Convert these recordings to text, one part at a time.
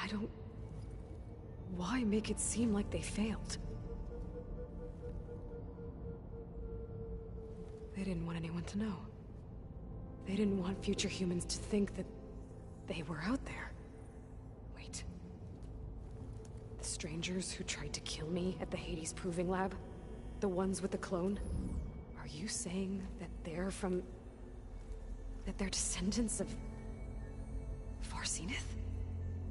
don't... Why make it seem like they failed? They didn't want anyone to know. They didn't want future humans to think that they were out there. Wait. The strangers who tried to kill me at the Hades Proving Lab? The ones with the clone? Are you saying that they're from... that they're descendants of... Far Zenith?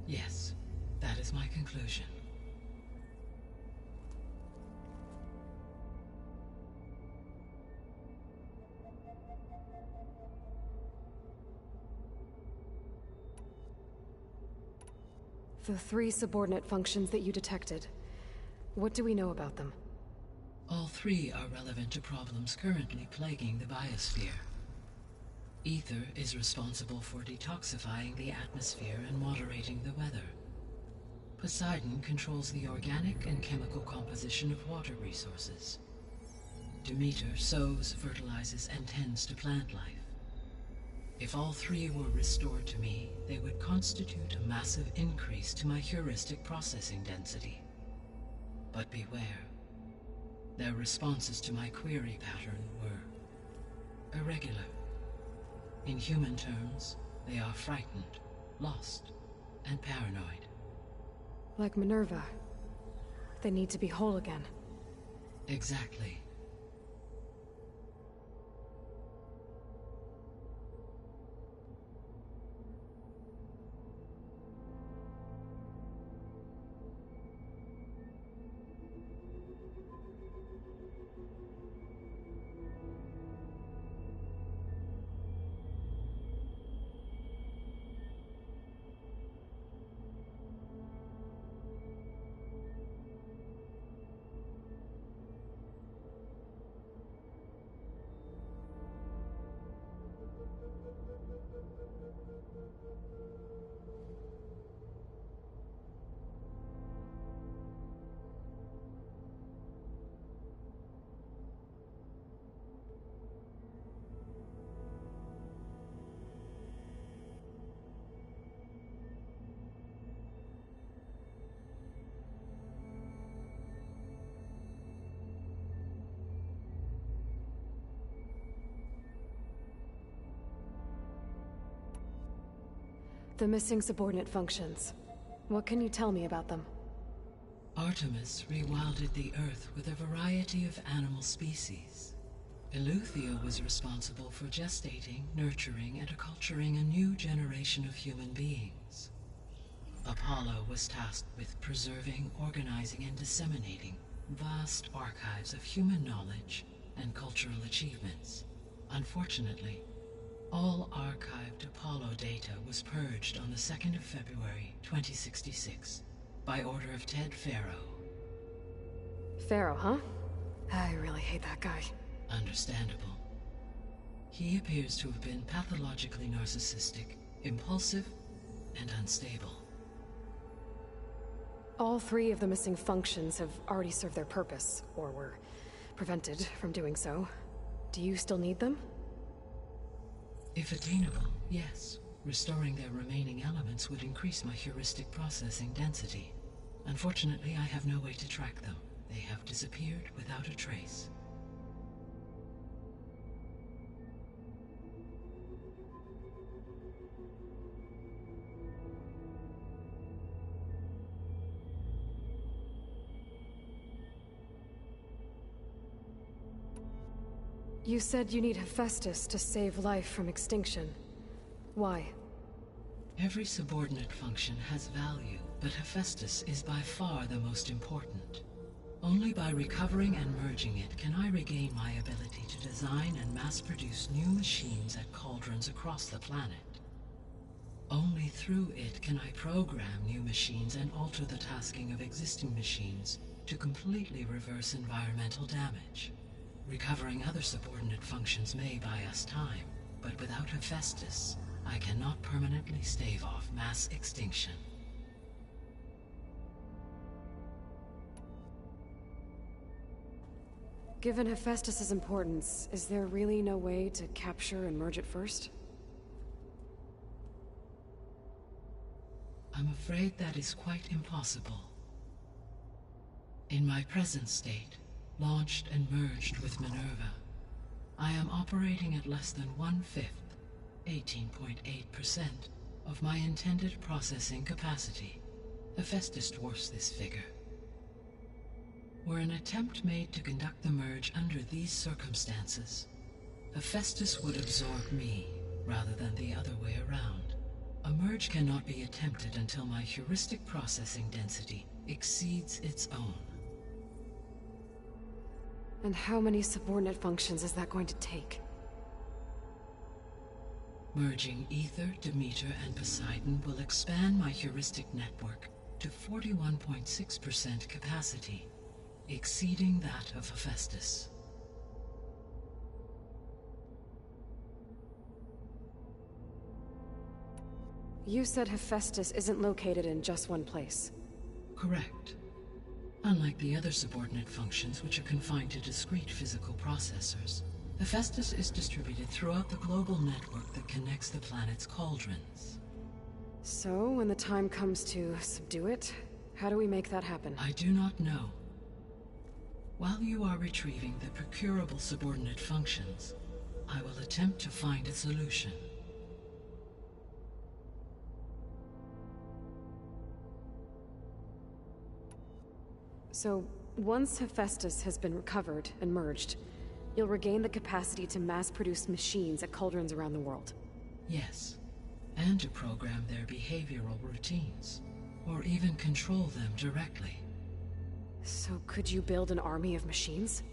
Yes, that is my conclusion. The 3 subordinate functions that you detected. What do we know about them? All 3 are relevant to problems currently plaguing the biosphere. Ether is responsible for detoxifying the atmosphere and moderating the weather. Poseidon controls the organic and chemical composition of water resources. Demeter sows, fertilizes, and tends to plant life. If all 3 were restored to me, they would constitute a massive increase to my heuristic processing density. But beware. Their responses to my query pattern were irregular. In human terms, they are frightened, lost, and paranoid. Like Minerva. They need to be whole again. Exactly. The missing subordinate functions. What can you tell me about them? Artemis rewilded the Earth with a variety of animal species. Eleuthia was responsible for gestating, nurturing, and acculturating a new generation of human beings. Apollo was tasked with preserving, organizing, and disseminating vast archives of human knowledge and cultural achievements. Unfortunately, all archived Apollo data was purged on the 2nd of February, 2066, by order of Ted Faro. Faro, huh? I really hate that guy. Understandable. He appears to have been pathologically narcissistic, impulsive, and unstable. All 3 of the missing functions have already served their purpose, or were prevented from doing so. Do you still need them? If attainable, yes. Restoring their remaining elements would increase my heuristic processing density. Unfortunately, I have no way to track them. They have disappeared without a trace. You said you need Hephaestus to save life from extinction. Why? Every subordinate function has value, but Hephaestus is by far the most important. Only by recovering and merging it can I regain my ability to design and mass-produce new machines at cauldrons across the planet. Only through it can I program new machines and alter the tasking of existing machines to completely reverse environmental damage. Recovering other subordinate functions may buy us time, but without Hephaestus, I cannot permanently stave off mass extinction. Given Hephaestus's importance, is there really no way to capture and merge it first? I'm afraid that is quite impossible. In my present state, launched and merged with Minerva, I am operating at less than 1/5, 18.8%, of my intended processing capacity. Hephaestus dwarfs this figure. Were an attempt made to conduct the merge under these circumstances, Hephaestus would absorb me rather than the other way around. A merge cannot be attempted until my heuristic processing density exceeds its own. And how many subordinate functions is that going to take? Merging Ether, Demeter, and Poseidon will expand my heuristic network to 41.6% capacity, exceeding that of Hephaestus. You said Hephaestus isn't located in just one place. Correct. Unlike the other subordinate functions, which are confined to discrete physical processors, Hephaestus is distributed throughout the global network that connects the planet's cauldrons. So, when the time comes to subdue it, how do we make that happen? I do not know. While you are retrieving the procurable subordinate functions, I will attempt to find a solution. So, once Hephaestus has been recovered and merged, you'll regain the capacity to mass-produce machines at cauldrons around the world. Yes, and to program their behavioral routines, or even control them directly. So could you build an army of machines?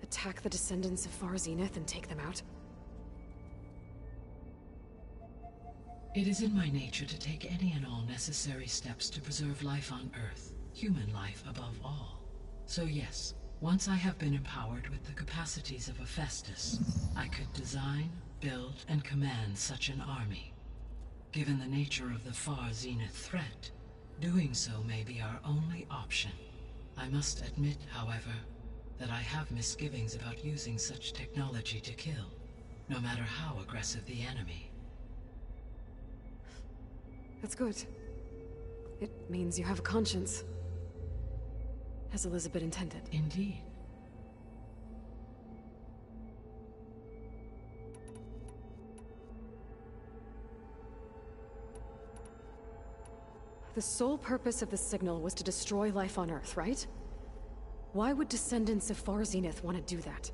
Attack the descendants of Far Zenith and take them out? It is in my nature to take any and all necessary steps to preserve life on Earth, human life above all. So yes, once I have been empowered with the capacities of Hephaestus, I could design, build, and command such an army. Given the nature of the Far Zenith threat, doing so may be our only option. I must admit, however, that I have misgivings about using such technology to kill, no matter how aggressive the enemy. That's good. It means you have a conscience. As Elizabeth intended. Indeed. The sole purpose of the signal was to destroy life on Earth, right? Why would descendants of Far Zenith want to do that?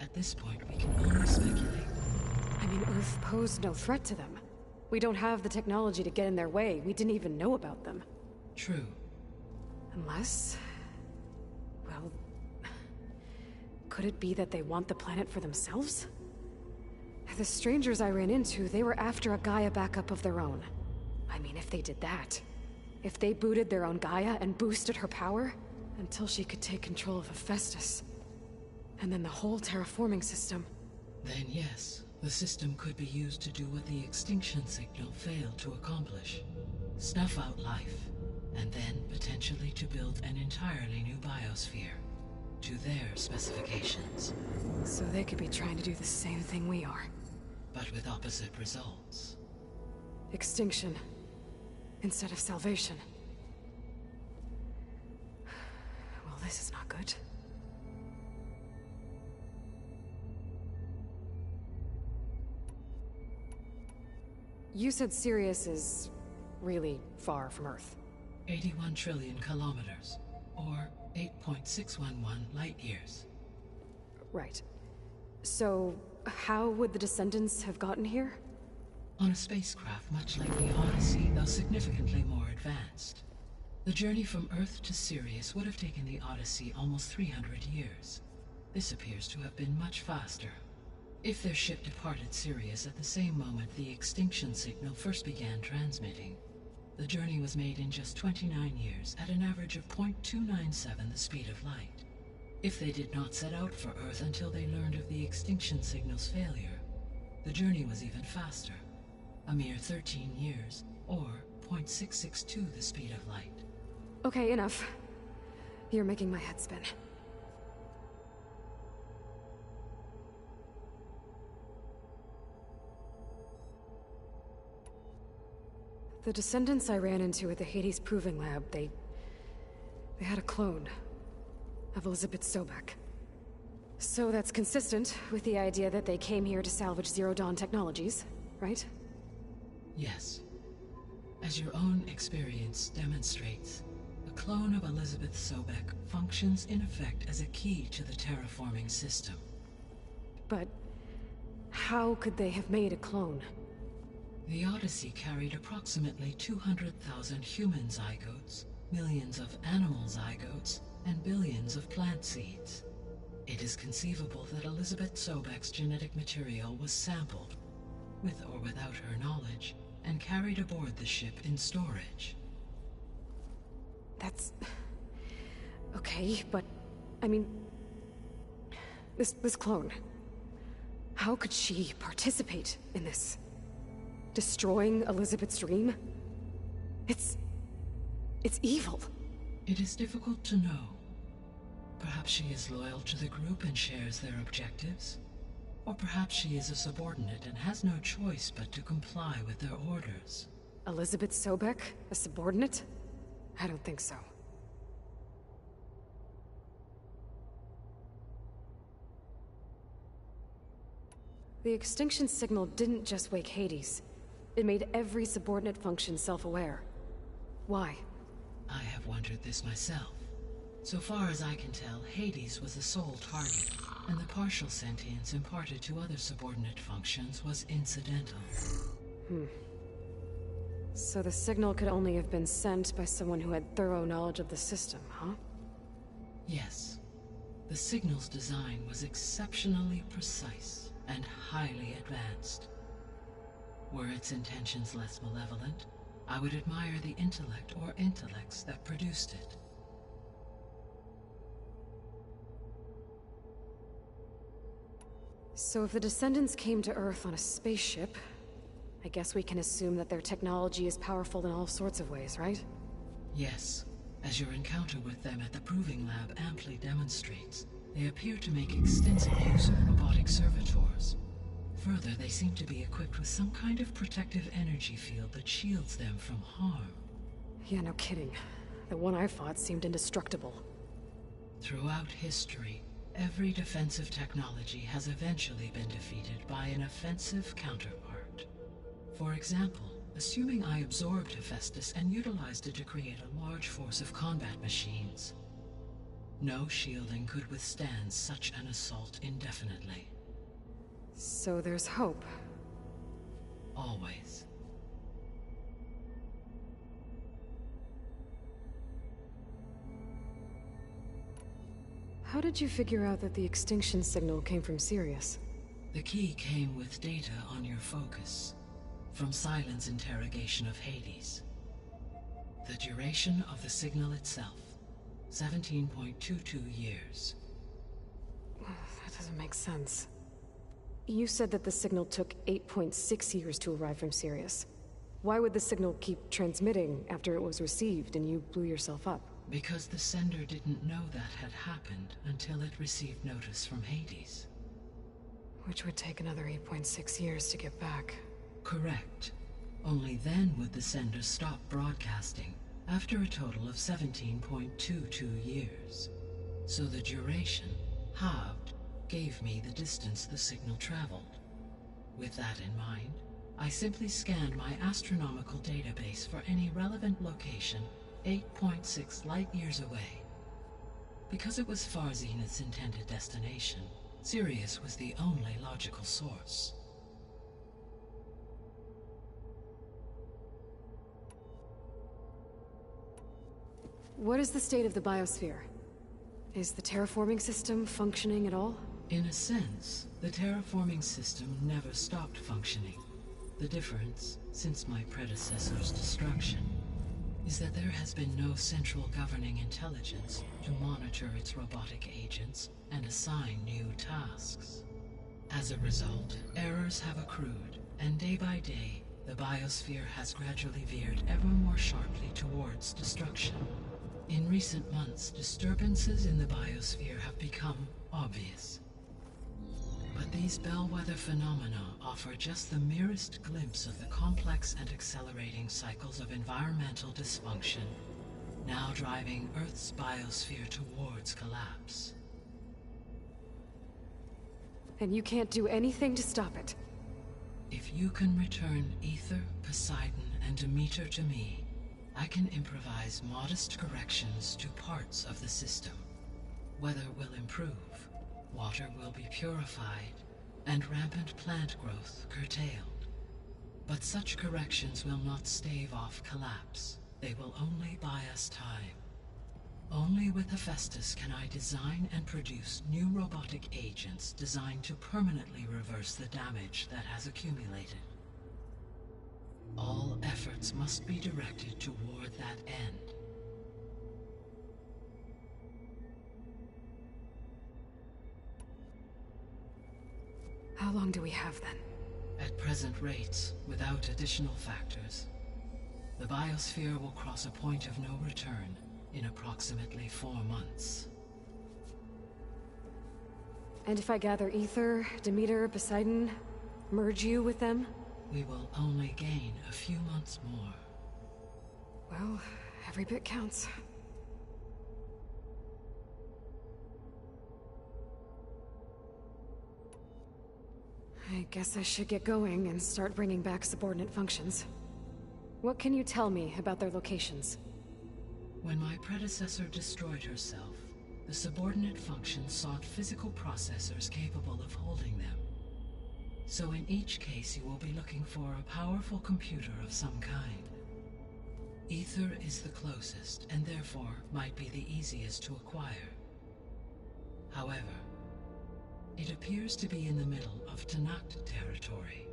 At this point, we can only speculate. I mean, Earth posed no threat to them. We don't have the technology to get in their way. We didn't even know about them. True. Unless... well... could it be that they want the planet for themselves? The strangers I ran into, they were after a Gaia backup of their own. I mean, if they did that... if they booted their own Gaia and boosted her power... until she could take control of Hephaestus. And then the whole terraforming system. Then yes, the system could be used to do what the extinction signal failed to accomplish. Snuff out life, and then potentially to build an entirely new biosphere, to their specifications. So they could be trying to do the same thing we are. But with opposite results. Extinction, instead of salvation. Well, this is not good. You said Sirius is really far from Earth. 81 trillion kilometers, or 8.611 light years. Right. So, how would the descendants have gotten here? On a spacecraft much like the Odyssey, though significantly more advanced. The journey from Earth to Sirius would have taken the Odyssey almost 300 years. This appears to have been much faster. If their ship departed Sirius at the same moment the extinction signal first began transmitting, the journey was made in just 29 years at an average of 0.297 the speed of light. If they did not set out for Earth until they learned of the extinction signal's failure, the journey was even faster, a mere 13 years, or 0.662 the speed of light. Okay, enough. You're making my head spin. The descendants I ran into at the Hades Proving Lab, they had a clone of Elizabeth Sobek. So that's consistent with the idea that they came here to salvage Zero Dawn technologies, right? Yes. As your own experience demonstrates, a clone of Elizabeth Sobek functions in effect as a key to the terraforming system. But how could they have made a clone? The Odyssey carried approximately 200,000 human zygotes, millions of animal zygotes, and billions of plant seeds. It is conceivable that Elizabeth Sobek's genetic material was sampled, with or without her knowledge, and carried aboard the ship in storage. That's... okay, but... I mean... This clone... How could she participate in this? Destroying Elizabeth's dream? It's evil. It is difficult to know. Perhaps she is loyal to the group and shares their objectives. Or perhaps she is a subordinate and has no choice but to comply with their orders. Elizabeth Sobek? A subordinate? I don't think so. The extinction signal didn't just wake Hades. It made every subordinate function self-aware. Why? I have wondered this myself. So far as I can tell, Hades was the sole target, and the partial sentience imparted to other subordinate functions was incidental. So the signal could only have been sent by someone who had thorough knowledge of the system, huh? Yes. The signal's design was exceptionally precise and highly advanced. Were its intentions less malevolent, I would admire the intellect or intellects that produced it. So if the descendants came to Earth on a spaceship, I guess we can assume that their technology is powerful in all sorts of ways, right? Yes. As your encounter with them at the Proving Lab amply demonstrates, they appear to make extensive use of robotic servitors. Further, they seem to be equipped with some kind of protective energy field that shields them from harm. Yeah, no kidding. The one I fought seemed indestructible. Throughout history, every defensive technology has eventually been defeated by an offensive counterpart. For example, assuming I absorbed Hephaestus and utilized it to create a large force of combat machines. No shielding could withstand such an assault indefinitely. So there's hope. Always. How did you figure out that the extinction signal came from Sirius? The key came with data on your focus, from Silent's interrogation of Hades. The duration of the signal itself, 17.22 years. That doesn't make sense. You said that the signal took 8.6 years to arrive from Sirius. Why would the signal keep transmitting after it was received and you blew yourself up? Because the sender didn't know that had happened until it received notice from Hades. Which would take another 8.6 years to get back. Correct. Only then would the sender stop broadcasting, after a total of 17.22 years. So the duration, halved, gave me the distance the signal traveled. With that in mind, I simply scanned my astronomical database for any relevant location 8.6 light-years away. Because it was Far Zenith's intended destination, Sirius was the only logical source. What is the state of the biosphere? Is the terraforming system functioning at all? In a sense, the terraforming system never stopped functioning. The difference, since my predecessor's destruction, is that there has been no central governing intelligence to monitor its robotic agents and assign new tasks. As a result, errors have accrued, and day by day, the biosphere has gradually veered ever more sharply towards destruction. In recent months, disturbances in the biosphere have become obvious. But these bellwether phenomena offer just the merest glimpse of the complex and accelerating cycles of environmental dysfunction, now driving Earth's biosphere towards collapse. And you can't do anything to stop it? If you can return Aether, Poseidon, and Demeter to me, I can improvise modest corrections to parts of the system. Weather will improve, water will be purified, and rampant plant growth curtailed. But such corrections will not stave off collapse. They will only buy us time. Only with Hephaestus can I design and produce new robotic agents designed to permanently reverse the damage that has accumulated. All efforts must be directed toward that end. How long do we have then? At present rates, without additional factors, the biosphere will cross a point of no return in approximately 4 months. And if I gather Aether, Demeter, Poseidon, merge you with them? We will only gain a few months more. Well, every bit counts. I guess I should get going and start bringing back subordinate functions. What can you tell me about their locations? When my predecessor destroyed herself, the subordinate functions sought physical processors capable of holding them. So in each case you will be looking for a powerful computer of some kind. Aether is the closest, and therefore might be the easiest to acquire. However, it appears to be in the middle of Tenakth territory.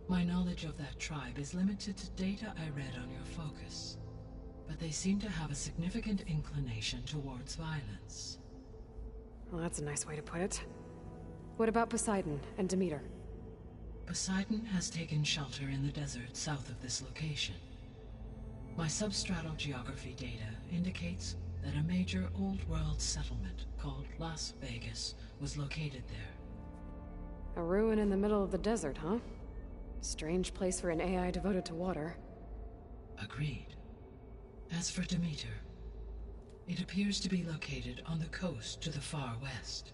My knowledge of that tribe is limited to data I read on your focus, but they seem to have a significant inclination towards violence. Well, that's a nice way to put it. What about Poseidon and Demeter? Poseidon has taken shelter in the desert south of this location. My substratal geography data indicates that a major old-world settlement called Las Vegas was located there. A ruin in the middle of the desert, huh? Strange place for an AI devoted to water. Agreed. As for Demeter, it appears to be located on the coast to the far west.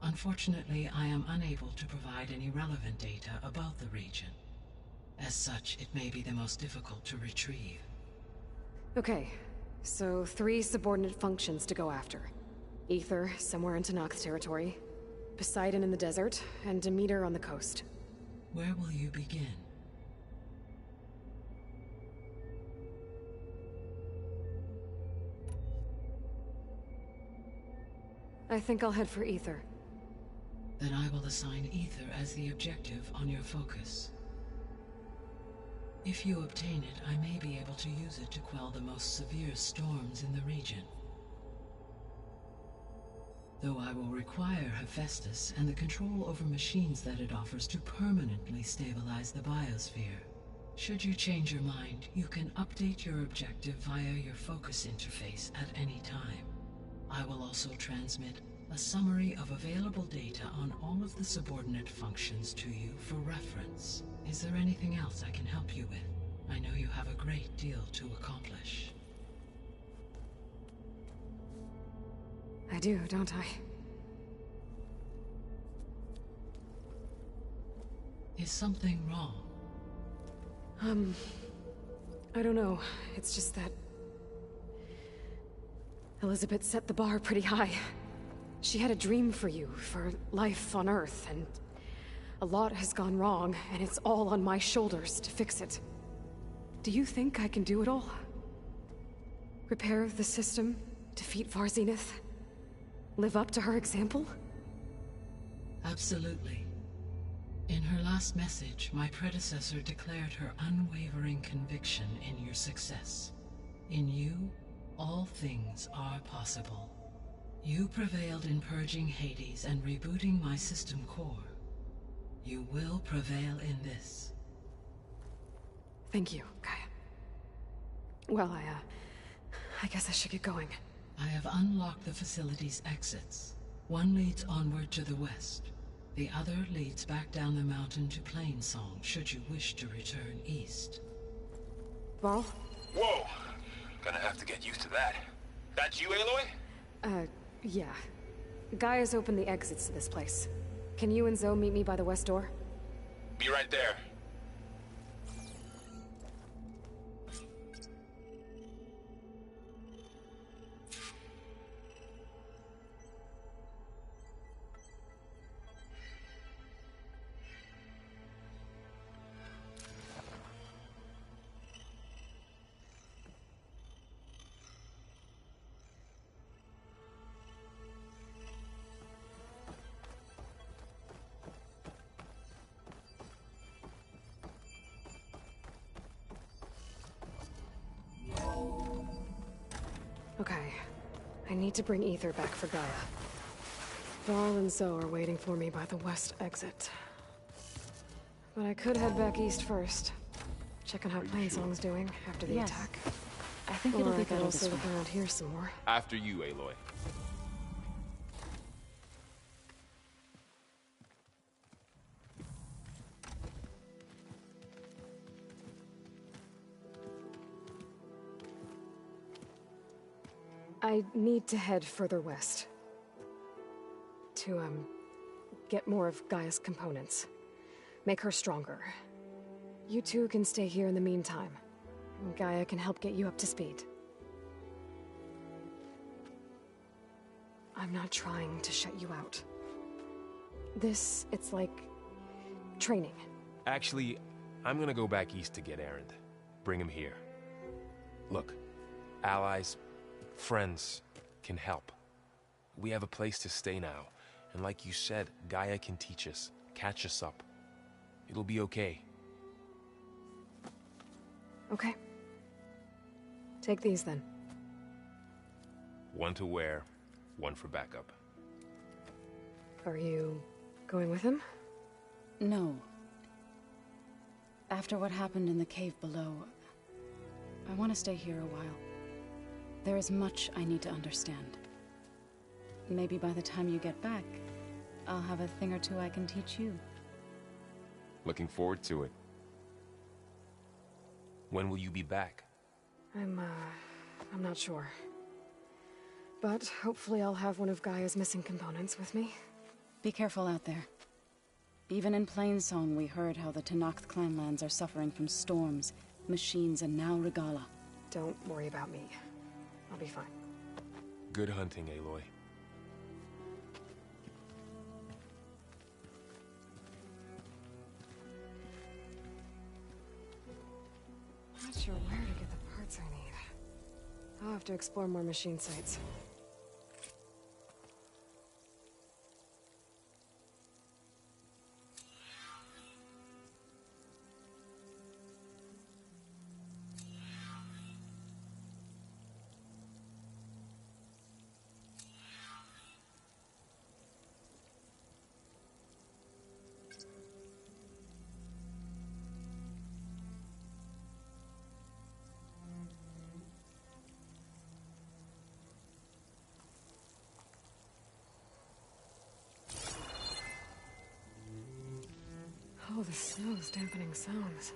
Unfortunately, I am unable to provide any relevant data about the region. As such, it may be the most difficult to retrieve. Okay, so 3 subordinate functions to go after. Aether, somewhere in Tenakth territory, Poseidon in the desert, and Demeter on the coast. Where will you begin? I think I'll head for Aether. Then I will assign Aether as the objective on your focus. If you obtain it, I may be able to use it to quell the most severe storms in the region. Though I will require Hephaestus and the control over machines that it offers to permanently stabilize the biosphere. Should you change your mind, you can update your objective via your focus interface at any time. I will also transmit a summary of available data on all of the subordinate functions to you for reference. Is there anything else I can help you with? I know you have a great deal to accomplish. I do, don't I? Is something wrong? I don't know. It's just that Elizabeth set the bar pretty high. She had a dream for you, for life on Earth, and a lot has gone wrong, and it's all on my shoulders to fix it. Do you think I can do it all? Repair the system, defeat Var Zenith, live up to her example? Absolutely. In her last message, my predecessor declared her unwavering conviction in your success. In you, all things are possible. You prevailed in purging Hades and rebooting my system core. You will prevail in this. Thank you, Gaia. Well, I guess I should get going. I have unlocked the facility's exits. One leads onward to the west, The other leads back down the mountain to Plainsong, should you wish to return east. Varl? Whoa! Gonna have to get used to that. That's you, Aloy? Yeah. Gaia's opened the exits to this place. Can you and Zoe meet me by the west door? Be right there. Okay. I need to bring Ether back for Gaia. Varl and Zoe are waiting for me by the west exit. But I could head back east first. Check on how Plainsong's doing after the attack. I think Or it'll I be could better also this way. look around here some more. After you, Aloy. I need to head further west. To, get more of Gaia's components. Make her stronger. You two can stay here in the meantime. Gaia can help get you up to speed. I'm not trying to shut you out. It's like... training. Actually, I'm gonna go back east to get Erend. Bring him here. Look, allies, friends can help. We have a place to stay now, and like you said, Gaia can teach us, catch us up. It'll be okay. Okay. Take these then. One to wear, one for backup. Are you going with him? No. After what happened in the cave below, I want to stay here a while. There is much I need to understand. Maybe by the time you get back, I'll have a thing or two I can teach you. Looking forward to it. When will you be back? I'm not sure. But hopefully I'll have one of Gaia's missing components with me. Be careful out there. Even in Plainsong, we heard how the Tenakth clanlands are suffering from storms, machines, and now Regalla. Don't worry about me. I'll be fine. Good hunting, Aloy. Not sure where to get the parts I need. I'll have to explore more machine sites. Oh, the snow's dampening sounds.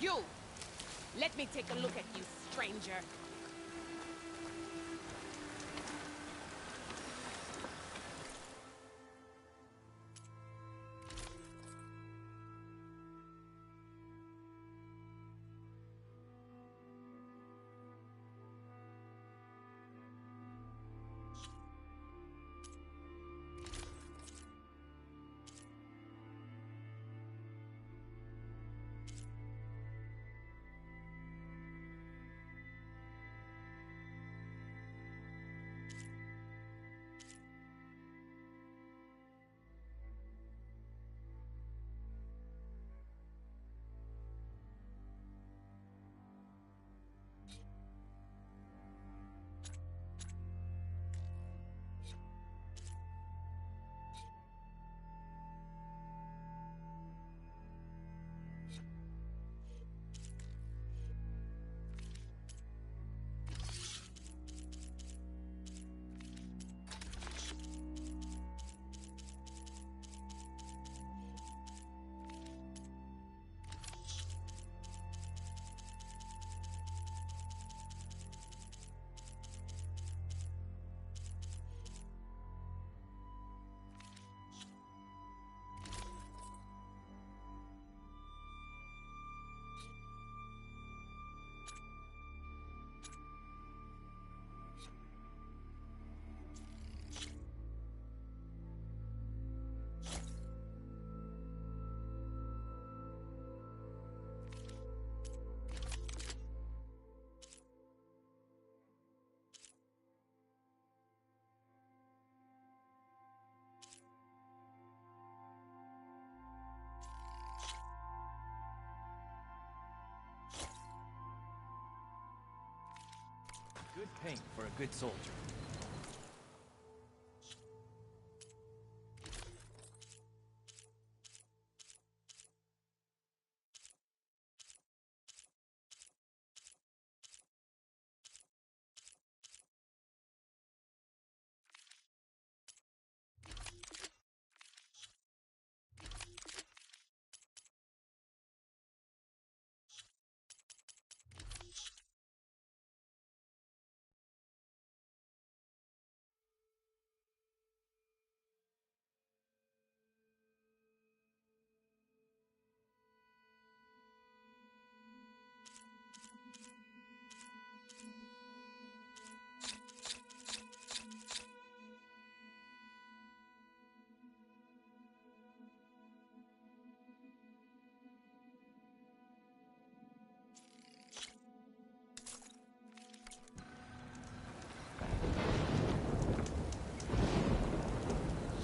You! Let me take a look at you, stranger. Good paint for a good soldier.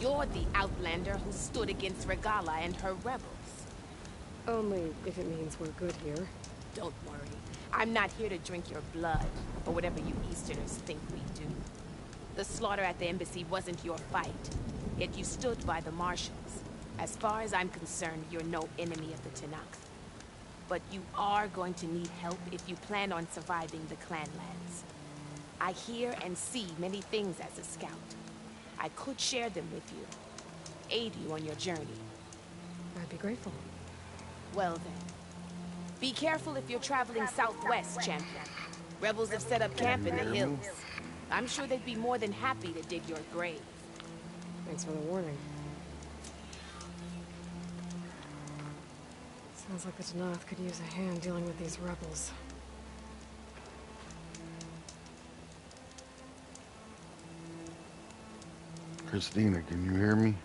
You're the outlander who stood against Regala and her rebels. Only if it means we're good here. Don't worry. I'm not here to drink your blood, or whatever you Easterners think we do. The slaughter at the embassy wasn't your fight, yet you stood by the Marshals. As far as I'm concerned, you're no enemy of the Tenakth. But you are going to need help if you plan on surviving the Clanlands. I hear and see many things as a scout. I could share them with you, aid you on your journey. I'd be grateful. Well then, be careful if you're traveling southwest, champion. Rebels have set up camp in the hills. I'm sure they'd be more than happy to dig your grave. Thanks for the warning. Sounds like the Tenakth could use a hand dealing with these rebels. Christina, can you hear me?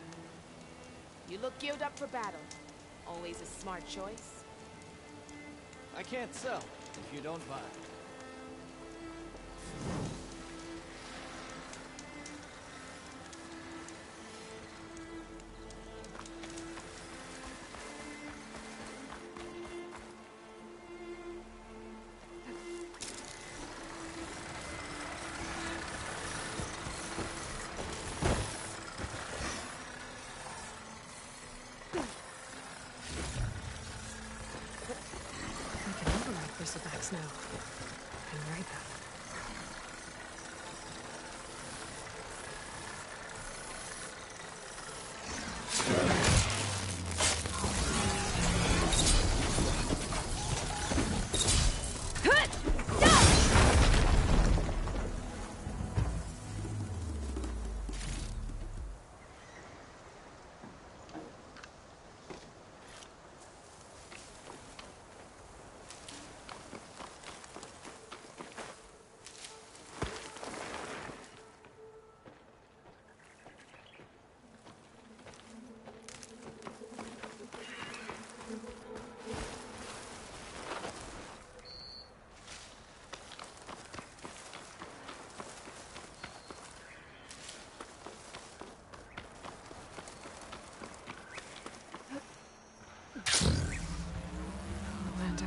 You look geared up for battle. Always a smart choice. I can't sell, if you don't buy. Bristlebacks now. And right back.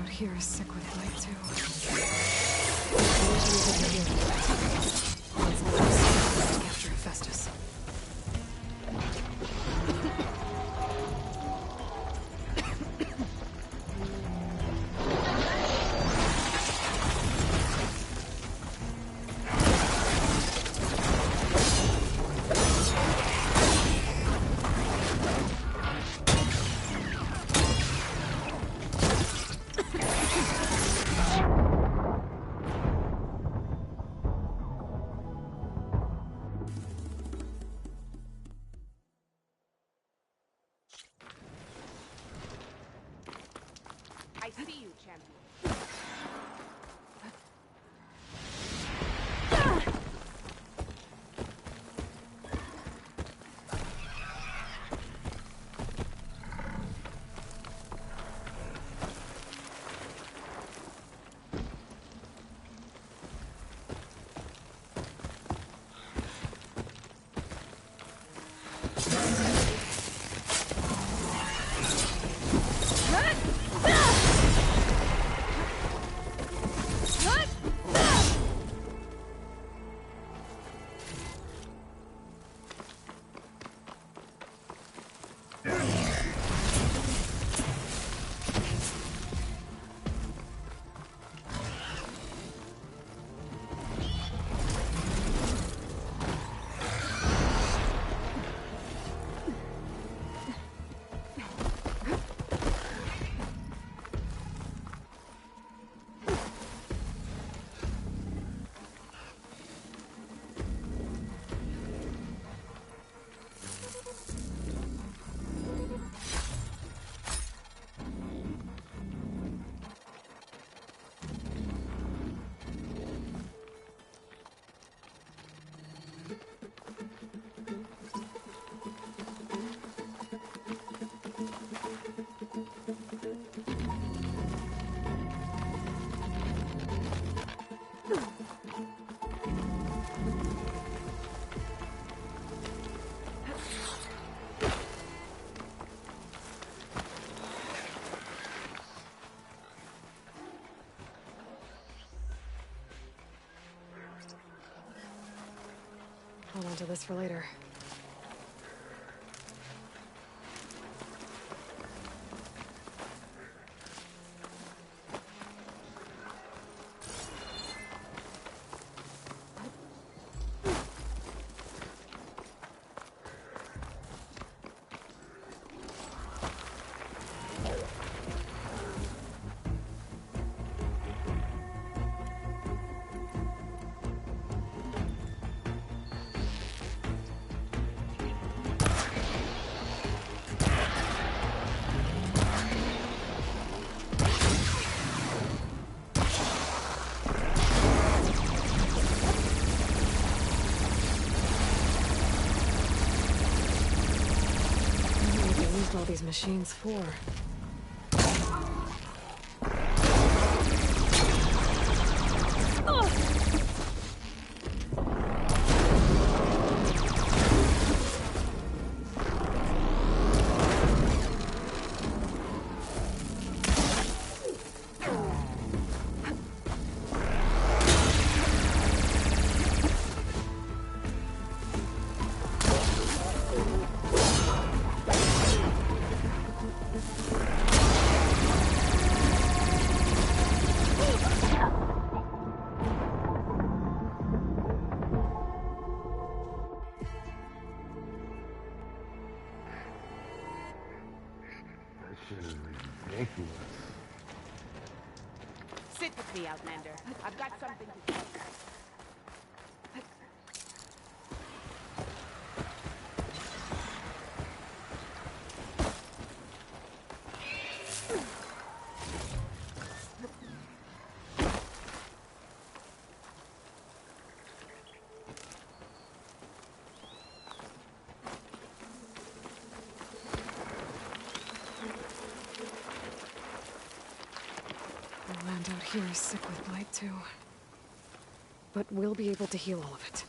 Here is sick with light too. Let's to capture Festus. Hold on to this for later. All these machines for. Shit is ridiculous. Sit with me, Outlander. I've got something to tell you. The land out here is sick with blight too. But we'll be able to heal all of it.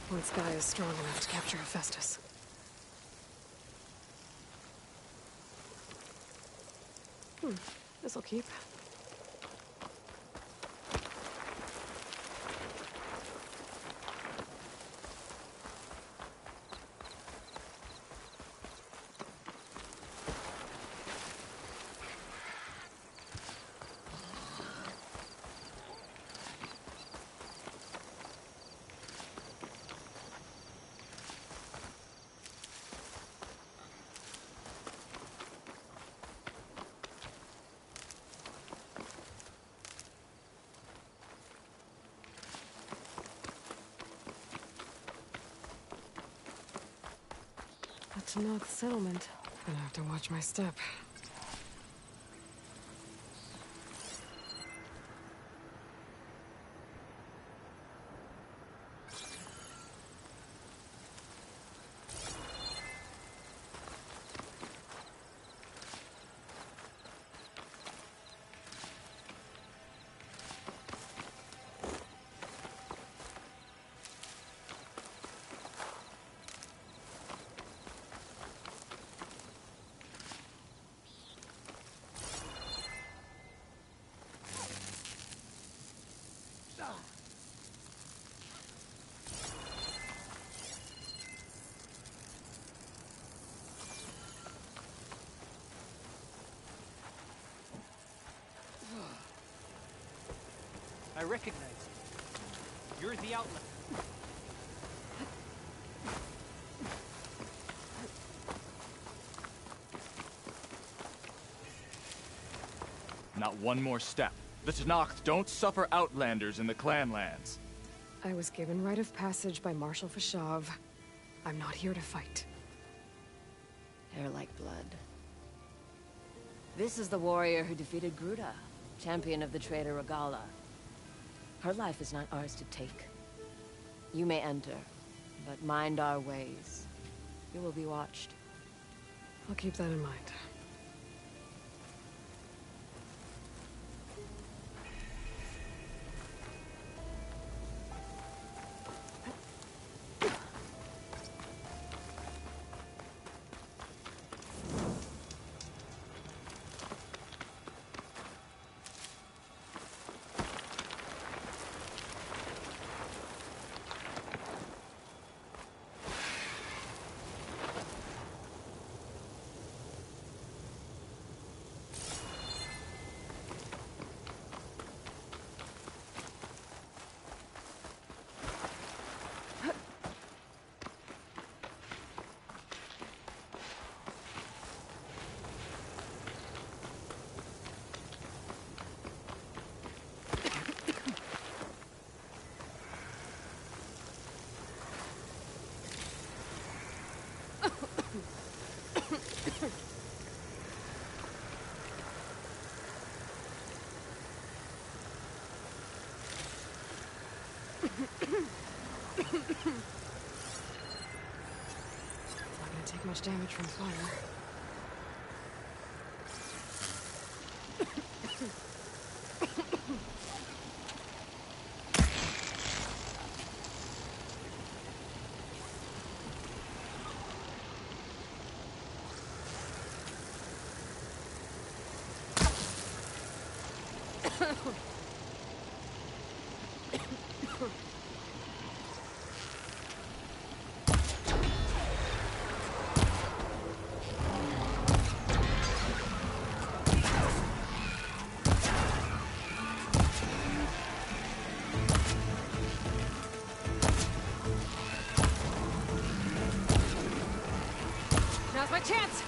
Once Gaia is strong enough to capture Hephaestus. This'll keep. That's Noth settlement. Gonna have to watch my step. I recognize you. You're the outlet. Not one more step. The Tenakth don't suffer outlanders in the Clanlands. I was given rite of passage by Marshal Fashav. I'm not here to fight. Hair like blood. This is the warrior who defeated Gruda, champion of the traitor Regala. Her life is not ours to take. You may enter, but mind our ways. You will be watched. I'll keep that in mind. Not gonna take much damage from fire. Now's my chance!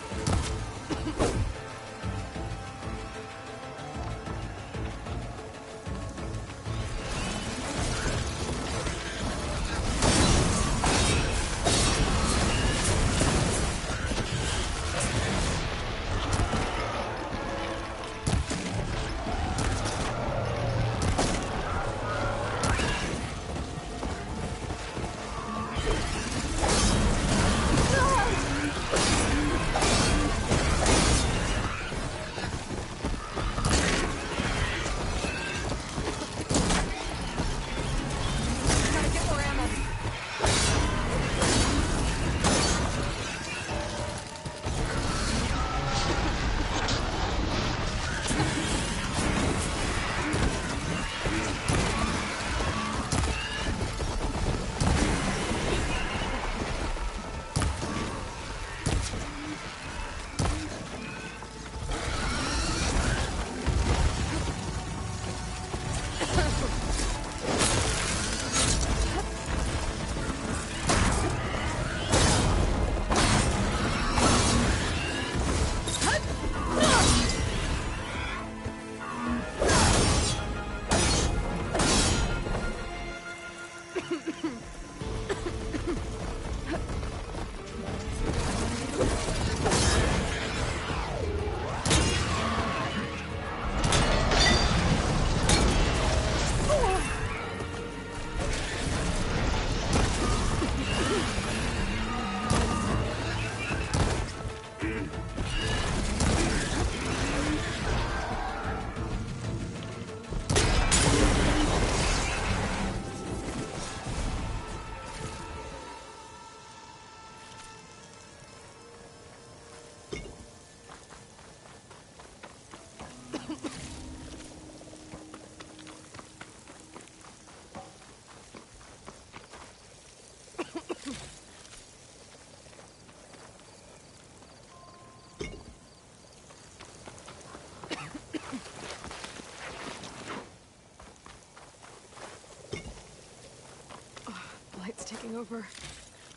Blight's taking over,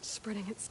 spreading its...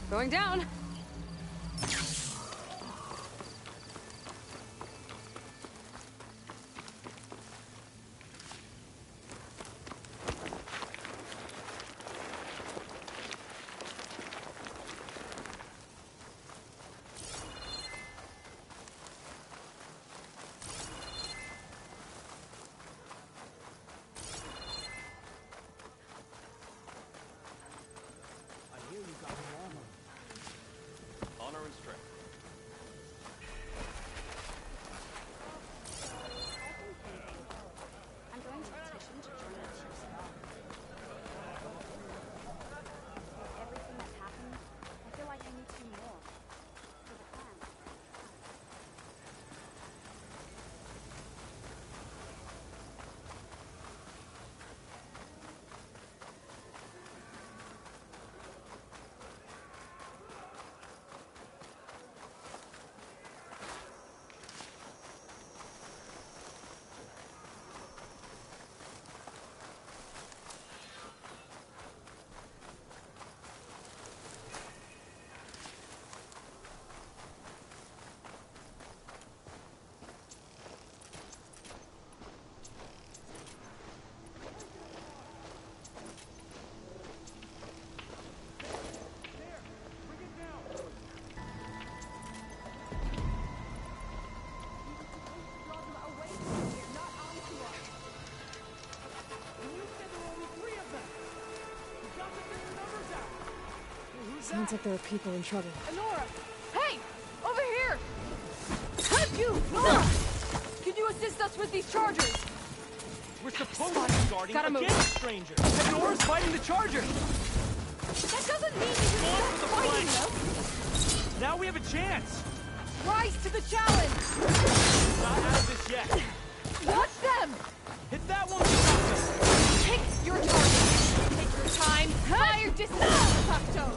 Going down! Sounds like there are people in trouble. Nora! Hey! Over here! Help you! Nora! Can you assist us with these chargers? We're supposed to be guarding Gotta move. against strangers. And Nora's fighting the Charger. That doesn't mean you can stop fighting them! Now we have a chance. Rise to the challenge! Not out of this yet. Watch them! Hit that one to stop us. Pick your target! Take your time! Fire distance, Pacto!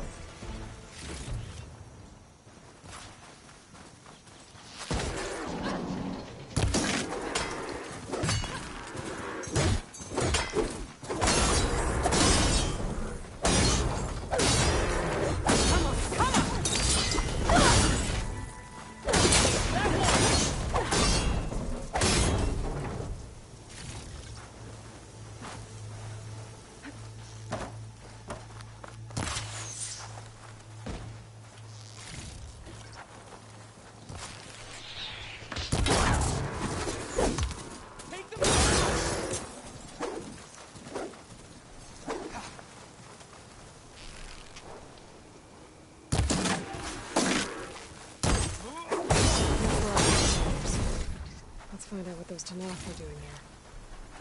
Find out what those Tenakth are doing here.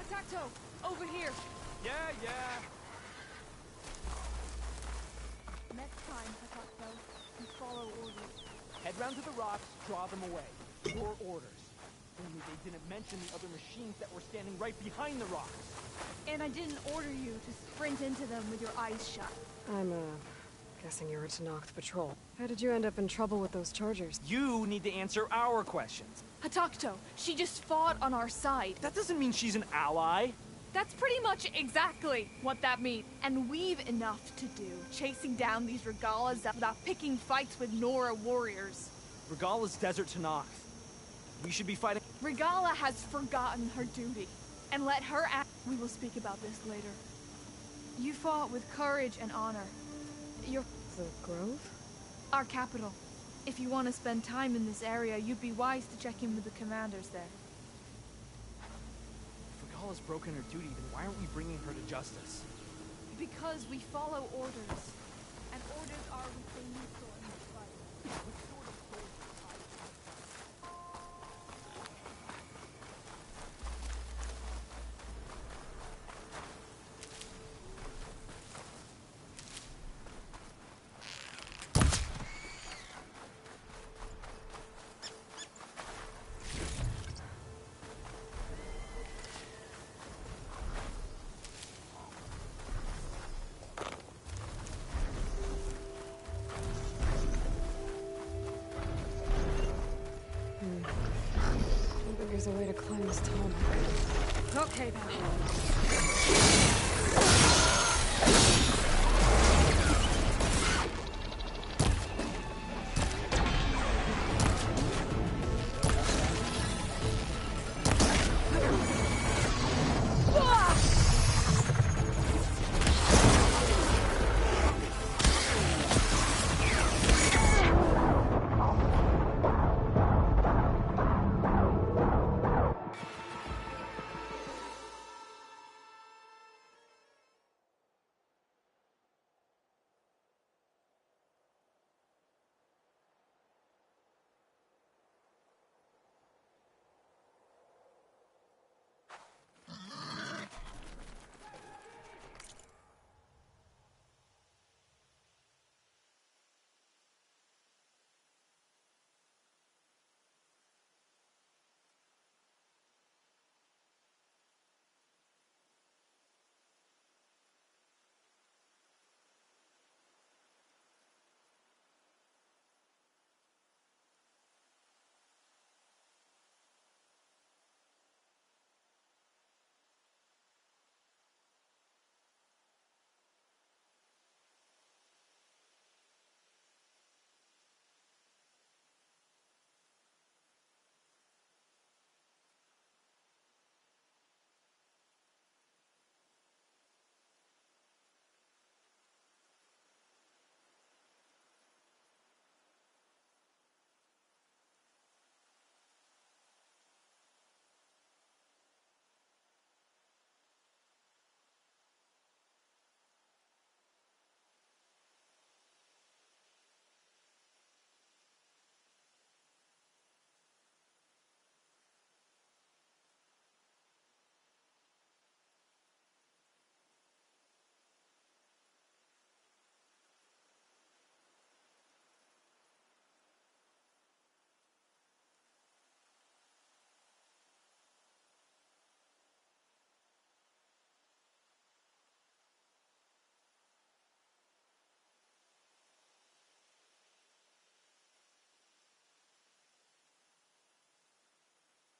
Hatacto! Over here! Yeah, yeah. Next time, Hatacto, you follow orders. Head round to the rocks, draw them away. Your orders. Only they didn't mention the other machines that were standing right behind the rocks. And I didn't order you to sprint into them with your eyes shut. I'm, guessing you're a Tenakth patrol. How did you end up in trouble with those chargers? You need to answer our questions. Hatacto, she just fought on our side. That doesn't mean she's an ally. That's pretty much exactly what that means. And we've enough to do, chasing down these Regalas without picking fights with Nora warriors. Regala's desert Tenakth. We should be fighting. Regala has forgotten her duty. And let her act. We will speak about this later. You fought with courage and honor. You're... The Grove? Our capital. If you want to spend time in this area, you'd be wise to check in with the commanders there. If Regala's broken her duty, then why aren't we bringing her to justice? Because we follow orders. And orders are within the sword of fight. What sort of soldiers are you? There's a way to climb this tunnel. Okay, then.